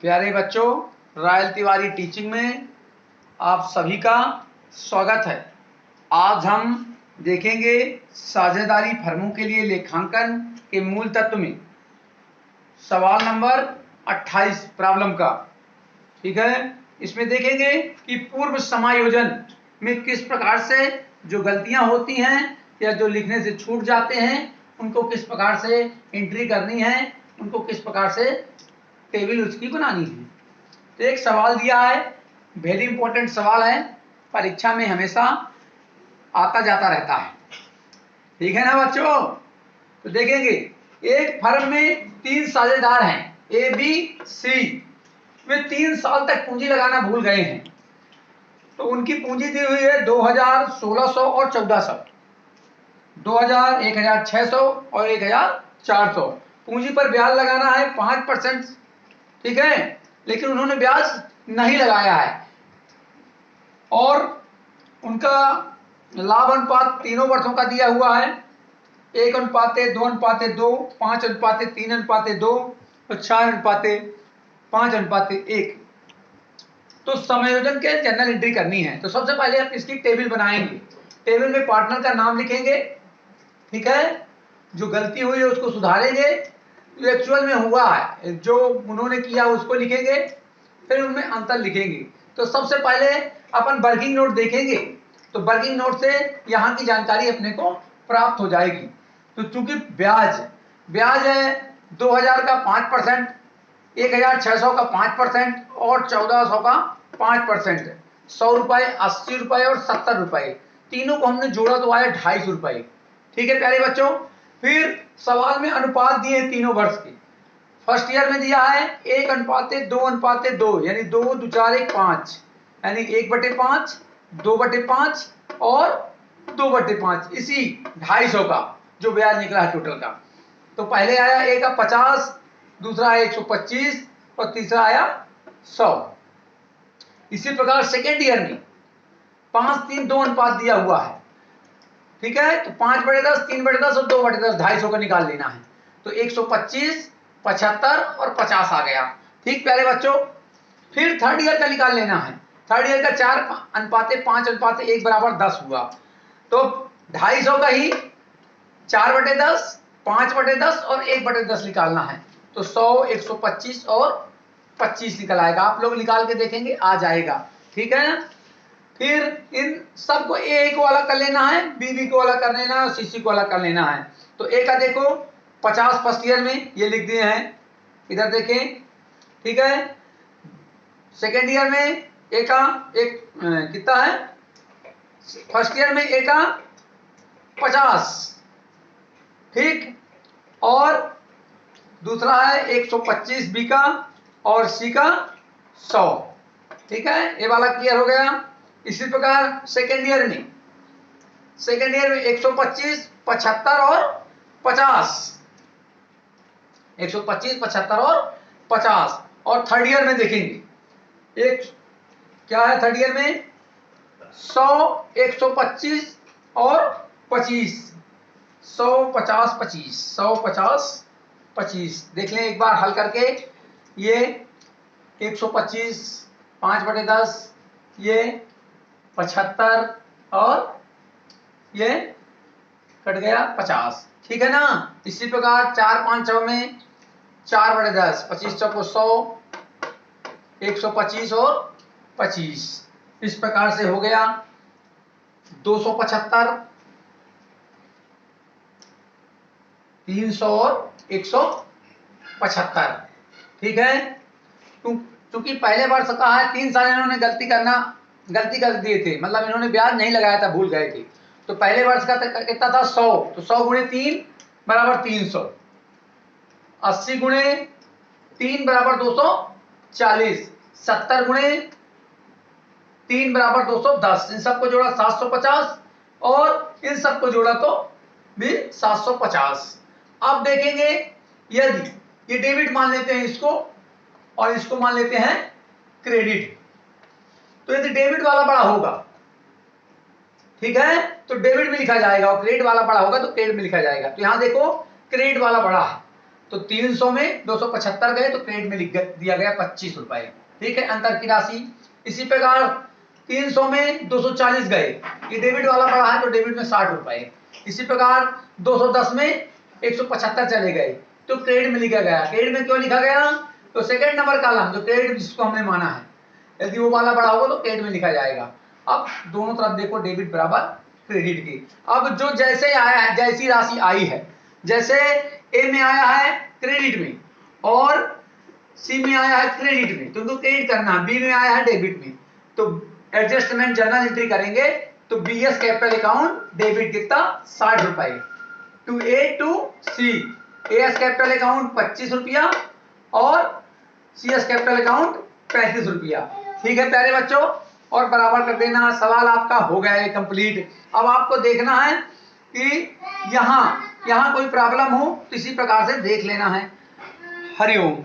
प्यारे बच्चों, royal Tiwari teaching में आप सभी का स्वागत है। आज हम देखेंगे साझेदारी फर्मों के लिए लेखांकन के मूल तत्व में सवाल नंबर 28 प्रॉब्लम का। ठीक है, इसमें देखेंगे कि पूर्व समायोजन में किस प्रकार से जो गलतियां होती हैं या जो लिखने से छूट जाते हैं उनको किस प्रकार से एंट्री करनी है, उनको किस प्रकार से टेबल उसकी बनानी है। तो एक सवाल दिया है, वेरी इंपॉर्टेंट सवाल है, परीक्षा में हमेशा आता जाता रहता है। ठीक है ना बच्चों? तो देखेंगे एक फर्म में 3 साझेदार हैं, ए बी सी। वे 3 साल तक पूंजी लगाना भूल गए हैं। तो उनकी पूंजी दी हुई है 2000, 1600 और 1400। 2000, 1600 और 1400। पूंजी पर ब्याज लगाना है 5%। ठीक है, लेकिन उन्होंने ब्याज नहीं लगाया है और उनका लाभ अनुपात तीनों वर्षों का दिया हुआ है, 1:2, 2:2, 5:3:2 और 4:5:1। तो समायोजन के जनरल एंट्री करनी है। तो सबसे पहले आप इसकी टेबल बनाएंगे। टेबल में पार्टनर का नाम लिखेंगे। ठीक है, जो गलती हुई है उसको सुधारेंगे, जो एक्चुअल में हुआ है जो उन्होंने किया उसको लिखेंगे, फिर उनमें अंतर लिखेंगे। तो सबसे पहले अपन वर्किंग नोट देखेंगे। तो वर्किंग नोट से यहाँ की जानकारी अपने को प्राप्त हो जाएगी। तो चूंकि ब्याज है 2000 का 5%, 1600 का 5% और 1400 का 5%। 100 रुपए, 80 रुपए और 70 रुपए, तीनों को हमने जोड़ा तो आया 250 रुपए। ठीक है प्यारे बच्चों, फिर सवाल में अनुपात दिए हैं तीनों वर्ष के। फर्स्ट ईयर में दिया है 1:2:2, यानी 2 2 4 1 5, यानी 1/5, 2/5 और 2/5। इसी 250 का जो ब्याज निकला है टोटल का। तो पहले आया ए का 50, दूसरा आया 125 और तीसरा आया 100। इसी प्रकार सेकेंड ईयर में 5:3:2 अनुपात दिया हुआ है। ठीक है, तो 5/10, 3/10 और 2/10, 250 का निकाल लेना है। तो 125, 75 और 50 आ गया। ठीक प्यारे बच्चों, फिर थर्ड ईयर का निकाल लेना है। थर्ड ईयर का 4:5:1 बराबर 10 हुआ। तो 250 का ही 4/10, 5/10 और 1/10 निकालना है। तो 100, 125 और 25 निकल आएगा। आप लोग निकाल के देखेंगे, आ जाएगा। ठीक है, फिर इन सबको ए को अलग कर लेना है, बी को अलग कर लेना है और सी को अलग कर लेना है। तो ए का देखो 50 फर्स्ट ईयर में ये लिख दिए हैं, इधर देखें। ठीक है, सेकेंड ईयर में ए का कितना है? फर्स्ट ईयर में ए का 50। ठीक, और दूसरा है 125 बी का और सी का 100। ठीक है, ये वाला क्लियर हो गया। इसी प्रकार सेकेंड ईयर में 125, 75 और 50, 125, 75 और 50। और थर्ड ईयर में देखेंगे एक क्या है, थर्ड ईयर में 100, 125 और 25, 100, 50, 25, 100, 50, 25। देख लें एक बार हल करके। ये 125, 5/10, ये 75 और ये कट गया 50। ठीक है ना। इसी प्रकार 4 5 6 में 4/10, 25 चौको 100, 125 और 25। इस प्रकार से हो गया 275, 300 और 175। ठीक है, क्योंकि पहले वर्ष कहा है 3 साल इन्होंने गलती कर दिए थे, मतलब इन्होंने ब्याज नहीं लगाया था, भूल गए थे। तो पहले वर्ष का कितना था? 100। तो 100 गुणे 3 बराबर 300, 80 गुणे 3 बराबर 240, 70 गुणे 3 बराबर 210। इन सबको जोड़ा 750 और इन सबको जोड़ा तो भी 750। अब देखेंगे यदि ये डेबिट मान लेते हैं इसको और इसको मान लेते हैं क्रेडिट। तो यदि डेबिट वाला बड़ा होगा, ठीक है, तो डेबिट में लिखा जाएगा और क्रेडिट वाला बड़ा होगा तो क्रेडिट में लिखा जाएगा। तो यहां देखो क्रेडिट वाला बड़ा है, तो 300 में 275 गए तो क्रेडिट में लिख दिया गया 25 रुपए। ठीक है, अंतर की राशि। इसी प्रकार 300 में 240 गए, ये डेबिट वाला पड़ा है तो डेबिट में 60 रुपए। इसी प्रकार 210 में 175 चले गए तो क्रेडिट में लिखा गया। क्रेडिट में क्यों लिखा गया? तो सेकंड नंबर कॉलम जो क्रेडिट जिसको हमने माना है, यदि वो वाला बड़ा होगा तो क्रेडिट में लिखा जाएगा। अब दोनों तरफ देखो, डेबिट बराबर क्रेडिट की। अब जो जैसे आया है, जैसी राशि आई है, जैसे ए में आया है क्रेडिट में और सी में आया है क्रेडिट में, तो उनको क्रेडिट करना है। बी में आया है डेबिट में, तो एडजस्टमेंट जर्नल एंट्री करेंगे तो बीएस कैपिटल अकाउंट डेबिट कितना 60 रुपए to A to C. As capital account 25 रुपया और सीएस कैपिटल अकाउंट 35 रुपया। ठीक है प्यारे बच्चों, और बराबर कर देना। सवाल आपका हो गया है कंप्लीट। अब आपको देखना है कि यहाँ कोई प्रॉब्लम हो तो इसी प्रकार से देख लेना है। हरिओम।